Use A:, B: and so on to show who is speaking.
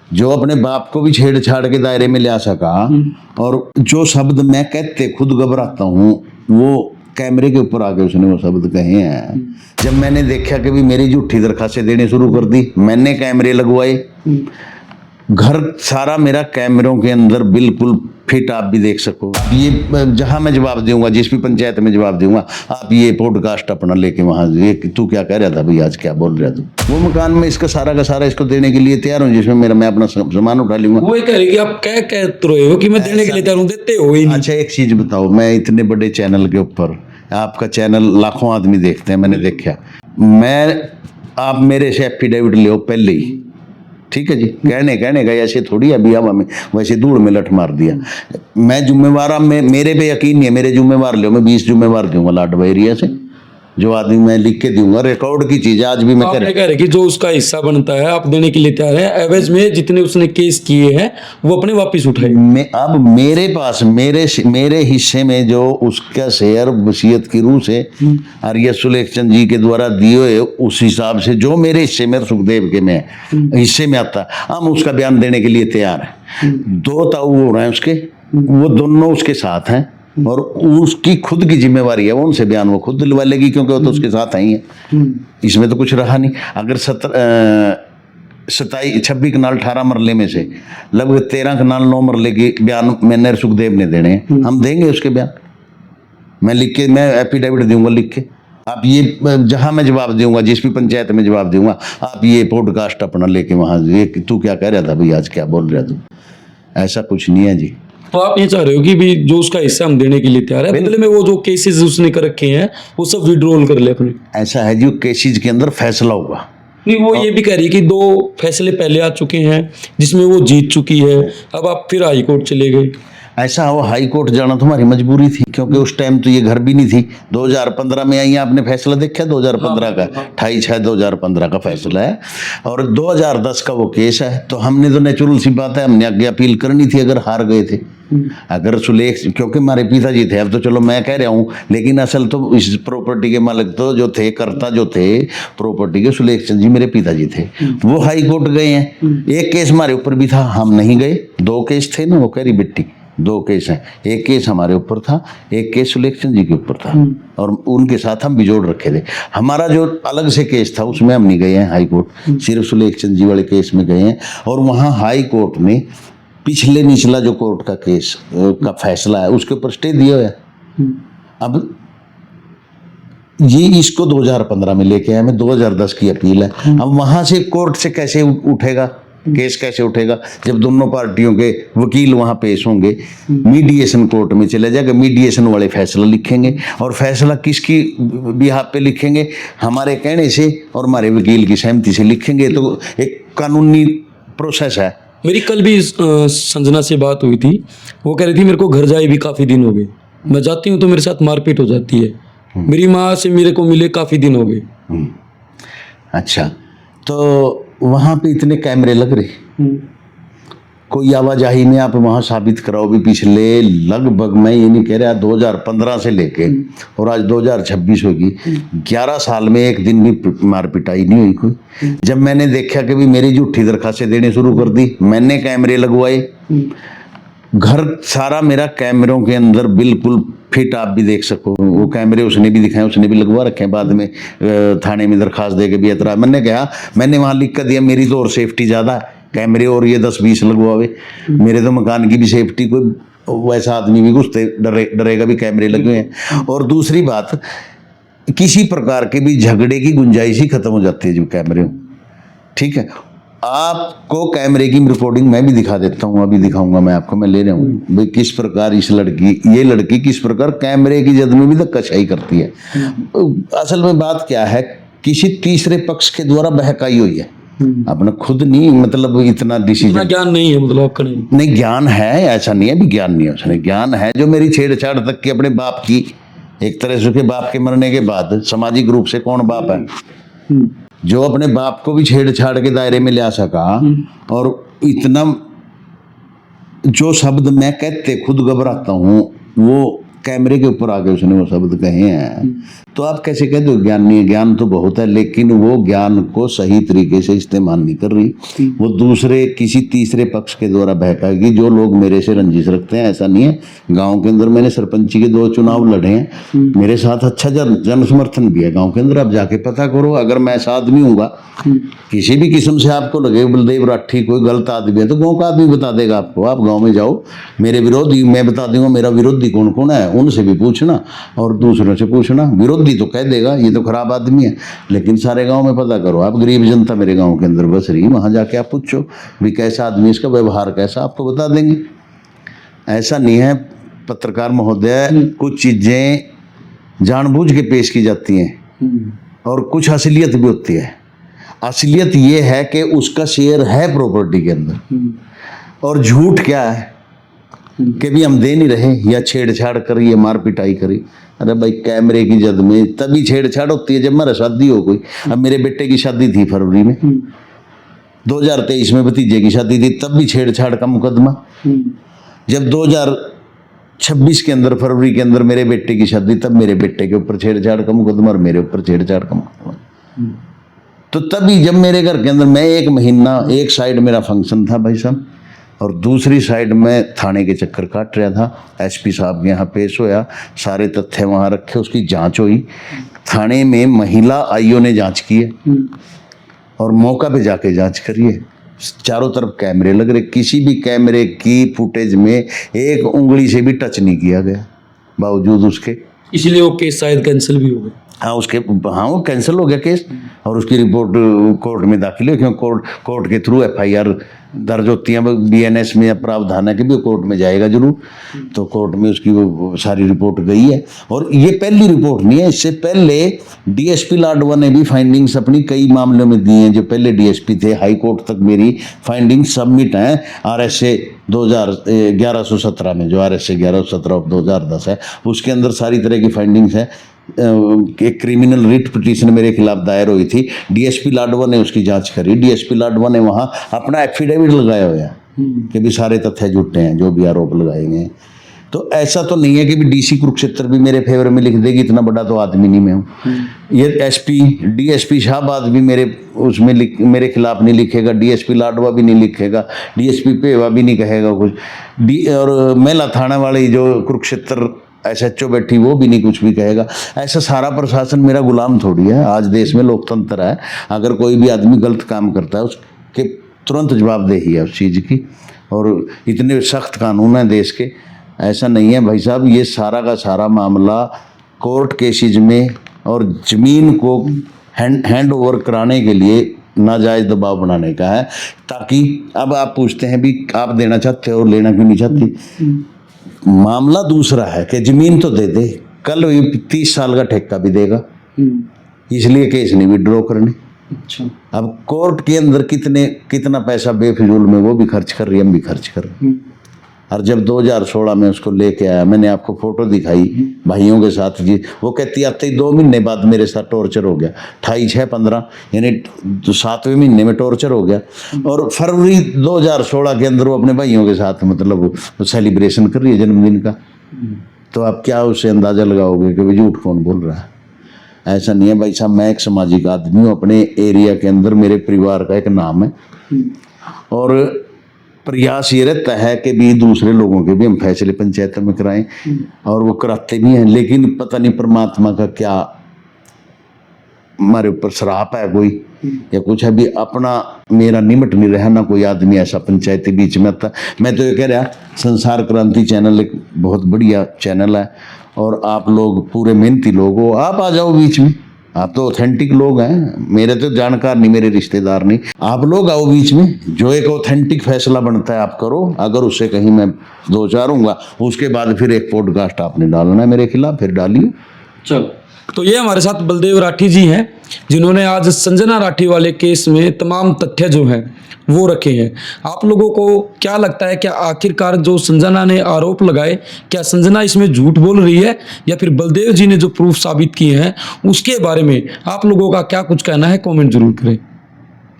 A: जो अपने बाप को भी छेड़छाड़ के दायरे में ले आ सका, और जो शब्द मैं कहते खुद घबराता हूँ वो कैमरे के ऊपर आके उसने वो शब्द कहे हैं। जब मैंने देखा कि भी मेरी झूठी दरखास्तें देने शुरू कर दी, मैंने कैमरे लगवाए, घर सारा मेरा कैमरों के अंदर बिल्कुल फिट, आप भी देख सको। ये जहां मैं जवाब दूंगा, जिस भी पंचायत में जवाब दूंगा, आप ये पॉडकास्ट अपना लेके वहां, ये तू क्या कह रहा था भाई, आज क्या बोल रहा तू। वो मकान में इसका सारा का सारा इसको देने के लिए तैयार हूँ, जिसमें मेरा मैं अपना सामान उठा लूंगा।
B: वो कह रही कि आप क्या कह रहे हो कि मैं देने के लिए तैयार हूं, देते हो ही नहीं।
A: अच्छा एक चीज बताओ, मैं इतने बड़े चैनल के ऊपर, आपका चैनल लाखों आदमी देखते हैं, मैंने देखा, आप मेरे से एफिडेविट ले पहले ही, ठीक है जी, कहने का ऐसे थोड़ी अभी अब हमें वैसे धूड़ में लठ मार दिया। मैं जुम्मेवार, अब मेरे पे यकीन नहीं है, मेरे जुम्मेवार लो, मैं 20 जुम्मेवार दूंगा लाडवा एरिया से, जो आदमी मैं लिख के दूंगा, रिकॉर्ड की चीज आज भी मैं
B: कह रहे कि जो उसका हिस्सा बनता है आप देने के लिए तैयार है, एवज में जितने उसने केस किए हैं वो अपने वापिस उठाए।
A: अब मेरे पास मेरे हिस्से में जो उसका शेयर वसीयत की रूह से आर्य सुलेखचंद जी के द्वारा दिए हुए, उस हिसाब से जो मेरे हिस्से में सुखदेव के में हिस्से में आता, हम उसका बयान देने के लिए तैयार है। 2 ताऊ हो रहे हैं उसके, वो दोनों उसके साथ हैं, और उसकी खुद की जिम्मेवारी है, वो उनसे बयान वो खुद दिलवा लेगी, क्योंकि वो तो उसके साथ आई है। इसमें तो कुछ रहा नहीं। अगर 26 कनाल 18 मरले में से लगभग 13 कनाल 9 मरले के बयान मैंने सुखदेव ने देने हैं, हम देंगे उसके बयान, मैं लिख के, मैं एफिडेविट दूंगा लिख के। आप ये जहां मैं जवाब दूंगा, जिस भी पंचायत में जवाब दूंगा, आप ये पॉडकास्ट अपना लेके वहां, ये तू क्या कह रहा था भाई, आज क्या बोल रहा तू, ऐसा कुछ नहीं है जी।
B: तो आप ये चाह रहे हो कि भी जो उसका हिस्सा हम देने के लिए तैयार है, बदले में वो जो केसेस उसने कर रखे हैं वो सब विड्रॉल कर ले अपने।
A: ऐसा है जो केसेज के अंदर फैसला होगा।
B: नहीं, वो ये भी कह रही है कि 2 फैसले पहले आ चुके हैं जिसमें वो जीत चुकी है, अब आप फिर हाई कोर्ट चले गए।
A: ऐसा वो हाई कोर्ट जाना तो हमारी मजबूरी थी, क्योंकि उस टाइम तो ये घर भी नहीं थी। 2015 में आई, आपने फैसला देखा 2015 का, 28/6/2015 का फैसला है, और 2010 का वो केस है। तो हमने तो नेचुरल सी बात है, हमने आगे अपील करनी थी अगर हार गए थे। अगर सुलेख, क्योंकि हमारे पिताजी थे, अब तो चलो मैं कह रहा हूँ, लेकिन असल तो इस प्रॉपर्टी के मालिक तो जो थे, कर्ता जो थे प्रॉपर्टी के, सुलेखचंद जी मेरे पिताजी थे, वो हाई कोर्ट गए हैं। एक केस हमारे ऊपर भी था, हम नहीं गए। 2 केस थे ना, वो कह रही बेटी 2 केस हैं, एक केस हमारे ऊपर था, एक केस सुलेखचंद जी के ऊपर था, और उनके साथ हम बिजोड़ रखे थे। हमारा जो अलग से केस था उसमें हम नहीं गए हैं हाई कोर्ट, सिर्फ सुलेखचंद जी वाले केस में गए हैं। और वहाँ हाई कोर्ट ने पिछले निचला जो कोर्ट का केस का फैसला है उसके ऊपर स्टे दिया है। अब ये इसको 2015 में लेके आया, मैं 2010 की अपील है। अब वहां से कोर्ट से कैसे उठेगा केस, कैसे उठेगा जब दोनों पार्टियों के वकील वहां पेश होंगे, मीडिएशन कोर्ट में चले जाएगा, मीडिएशन वाले फैसला लिखेंगे, और फैसला किसकी बिहाफ पे लिखेंगे, हमारे कहने से और हमारे वकील की सहमति से लिखेंगे। तो एक कानूनी प्रोसेस है।
B: मेरी कल भी संजना से बात हुई थी, वो कह रही थी मेरे को घर जाए भी काफ़ी दिन हो गए, मैं जाती हूँ तो मेरे साथ मारपीट हो जाती है, मेरी माँ से मेरे को मिले काफ़ी दिन हो गए।
A: अच्छा, तो वहाँ पे इतने कैमरे लग रहे, कोई आवाजाही में आप वहाँ साबित कराओ भी पिछले लगभग, मैं ये नहीं कह रहा 2015 से लेके और आज 2026 होगी, 11 साल में एक दिन भी मार पिटाई नहीं हुई कोई। जब मैंने देखा कि भी मेरी झूठी दरखास्तें देने शुरू कर दी, मैंने कैमरे लगवाए, घर सारा मेरा कैमरों के अंदर बिल्कुल फिट, आप भी देख सको। वो कैमरे उसने भी दिखाए, उसने भी लगवा रखे हैं। बाद में थाने में दरखास्त दे के भी एतराज, मैंने कहा, मैंने वहाँ लिख कर दिया मेरी तो और सेफ्टी ज़्यादा है, कैमरे और ये 10-20 लगवावे, मेरे तो मकान की भी सेफ्टी, कोई वैसा आदमी भी घुसते डरेगा भी, कैमरे लगे हुए हैं। और दूसरी बात, किसी प्रकार के भी झगड़े की गुंजाइश ही खत्म हो जाती है जब कैमरे, ठीक है। आपको कैमरे की रिकॉर्डिंग मैं भी दिखा देता हूँ, अभी दिखाऊंगा मैं आपको, मैं ले रहा हूँ भाई किस प्रकार ये लड़की किस प्रकार कैमरे की जद में भी धक्काशाही करती है। असल में बात क्या है, किसी तीसरे पक्ष के द्वारा बहकाई हुई है, अपना खुद नहीं, मतलब इतना डिसीजन
B: ज्ञान नहीं है, मतलब आपका
A: नहीं ज्ञान है, ऐसा नहीं है भी ज्ञान नहीं है, उसने ज्ञान है। जो मेरी छेड़छाड़ तक की अपने बाप की, एक तरह से उसके बाप के मरने के बाद सामाजिक रूप से कौन बाप है जो अपने बाप को भी छेड़छाड़ के दायरे में ले आ सका, और इतना जो शब्द मैं कहते खुद घबराता हूँ वो कैमरे के ऊपर आके उसने वो शब्द कहे हैं, तो आप कैसे कहते हो ज्ञान नहीं है? ज्ञान तो बहुत है, लेकिन वो ज्ञान को सही तरीके से इस्तेमाल नहीं कर रही, वो दूसरे किसी तीसरे पक्ष के द्वारा बहकाएगी। जो लोग मेरे से रंजिश रखते हैं, ऐसा नहीं है, गांव के अंदर मैंने सरपंची के 2 चुनाव लड़े हैं, मेरे साथ अच्छा जन समर्थन भी है गांव के अंदर। आप जाके पता करो, अगर मैं ऐसा आदमी हूँगा, किसी भी किस्म से आपको लगे बलदेव राठी कोई गलत आदमी है, तो गाँव का आदमी बता देगा आपको। आप गाँव में जाओ, मेरे विरोधी मैं बता दूंगा, मेरा विरोधी कौन कौन है, उनसे भी पूछना और दूसरों से पूछना। विरोधी तो कह देगा ये तो खराब आदमी है, लेकिन सारे गांव में पता करो। आप गरीब जनता मेरे गांव के अंदर बस रही, वहां जाके आप पूछो भी कैसा आदमी, इसका व्यवहार कैसा, आपको बता देंगे। ऐसा नहीं है पत्रकार महोदय, कुछ चीजें जानबूझ के पेश की जाती हैं और कुछ असलियत भी होती है। असलियत ये है कि उसका शेयर है प्रॉपर्टी के अंदर, और झूठ क्या है कि भी हम दे नहीं रहे, या छेड़छाड़ करी, या मार पिटाई करी। अरे भाई, कैमरे की जद में तभी छेड़छाड़ होती है जब मेरा शादी हो कोई। अब मेरे बेटे की शादी थी फरवरी में, 2023 में भतीजे की शादी थी, तब भी छेड़छाड़ का मुकदमा। जब 2026 के अंदर फरवरी के अंदर मेरे बेटे की शादी, तब मेरे बेटे के ऊपर छेड़छाड़ का मुकदमा और मेरे ऊपर छेड़छाड़ का मुकदमा। तो तभी जब मेरे घर के अंदर मैं 1 महीना, एक साइड मेरा फंक्शन था भाई साहब, और दूसरी साइड में थाने के चक्कर काट रहा था। एसपी साहब के यहाँ पेश होया, सारे तथ्य वहाँ रखे, उसकी जांच हुई। थाने में महिला आईओ ने जांच की है और मौका पे जाके जांच करिए। चारों तरफ कैमरे लग रहे, किसी भी कैमरे की फुटेज में एक उंगली से भी टच नहीं किया गया, बावजूद उसके।
B: इसलिए वो केस शायद कैंसिल भी हो गया।
A: हाँ वो कैंसिल हो गया केस, और उसकी रिपोर्ट कोर्ट में दाखिल है, क्योंकि कोर्ट के थ्रू एफआईआर दर्ज होती है। बीएनएस में प्रावधान है कि भी कोर्ट में जाएगा जरूर, तो कोर्ट में उसकी वो सारी रिपोर्ट गई है। और ये पहली रिपोर्ट नहीं है, इससे पहले डीएसपी लाडवा ने भी फाइंडिंग्स अपनी कई मामलों में दी हैं। जो पहले डीएसपी थे, हाई कोर्ट तक मेरी फाइंडिंग्स सबमिट हैं। RSA 1117 में, जो RSA 1117 2010 है, उसके अंदर सारी तरह की फाइंडिंग्स है। एक क्रिमिनल रिट पिटीशन मेरे खिलाफ दायर हुई थी, डीएसपी लाडवा ने उसकी जांच करी। डीएसपी लाडवा ने वहां अपना एफिडेविट लगाया हुआ है कि भी सारे तथ्य झूठे हैं जो भी आरोप लगाए गए। तो ऐसा तो नहीं है कि भी डीसी कुरुक्षेत्र भी मेरे फेवर में लिख देगी, इतना बड़ा तो आदमी नहीं मैं हूँ। ये डीएसपी शाहबाद भी मेरे खिलाफ नहीं लिखेगा, डीएसपी लाडवा भी नहीं लिखेगा, डीएसपी पेवा भी नहीं कहेगा कुछ, और मेला थाना वाली जो कुरुक्षेत्र SHO बैठी वो भी नहीं कुछ भी कहेगा। ऐसा सारा प्रशासन मेरा गुलाम थोड़ी है। आज देश में लोकतंत्र है, अगर कोई भी आदमी गलत काम करता है उसके तुरंत जवाबदेही है उस चीज़ की, और इतने सख्त कानून हैं देश के। ऐसा नहीं है भाई साहब, ये सारा का सारा मामला कोर्ट केसेज में और ज़मीन को हैंड ओवर कराने के लिए नाजायज़ दबाव बनाने का है, ताकि अब आप पूछते हैं भी आप देना चाहते हो और लेना क्यों नहीं चाहती। मामला दूसरा है कि जमीन तो दे दे, कल 30 साल का ठेका भी देगा, इसलिए केस नहीं विड्रॉ करने।
B: अच्छा,
A: अब कोर्ट के अंदर कितना पैसा बेफिजूल में वो भी खर्च कर रही है, हम भी खर्च कर रहे हैं। और जब 2016 में उसको लेके आया, मैंने आपको फोटो दिखाई भाइयों के साथ जी, वो कहती आते ही 2 महीने बाद मेरे साथ टॉर्चर हो गया। 28/6/15 यानी 7वें महीने में टॉर्चर हो गया, और फरवरी 2016 के अंदर वो अपने भाइयों के साथ मतलब वो सेलिब्रेशन कर रही है जन्मदिन का। तो आप क्या उससे अंदाज़ा लगाओगे कि भाई झूठ कौन बोल रहा है। ऐसा नहीं है भाई साहब, मैं एक सामाजिक आदमी हूँ, अपने एरिया के अंदर मेरे परिवार का एक नाम है, और प्रयास ये रहता है कि भी दूसरे लोगों के भी हम फैसले पंचायतों में कराएं, और वो कराते भी हैं। लेकिन पता नहीं परमात्मा का क्या हमारे ऊपर श्राप है कोई या कुछ है, भी अपना मेरा निमट नहीं रहा ना कोई आदमी ऐसा पंचायती बीच में आता। मैं तो ये कह रहा, संसार क्रांति चैनल एक बहुत बढ़िया चैनल है, और आप लोग पूरे मेहनती लोग हो, आप आ जाओ बीच में। आप तो ऑथेंटिक लोग हैं, मेरे तो जानकार नहीं, मेरे रिश्तेदार नहीं, आप लोग आओ बीच में। जो एक ऑथेंटिक फैसला बनता है आप करो, अगर उससे कहीं मैं 2-4 हूँगा, उसके बाद फिर एक पॉडकास्ट आपने डालना है मेरे खिलाफ, फिर डालिए।
B: चलो, तो ये हमारे साथ बलदेव राठी जी हैं, जिन्होंने आज संजना राठी वाले केस में तमाम तथ्य जो हैं वो रखे हैं। आप लोगों को क्या लगता है, क्या आखिरकार जो संजना ने आरोप लगाए, क्या संजना इसमें झूठ बोल रही है, या फिर बलदेव जी ने जो प्रूफ साबित किए हैं उसके बारे में आप लोगों का क्या कुछ कहना है, कमेंट जरूर करें।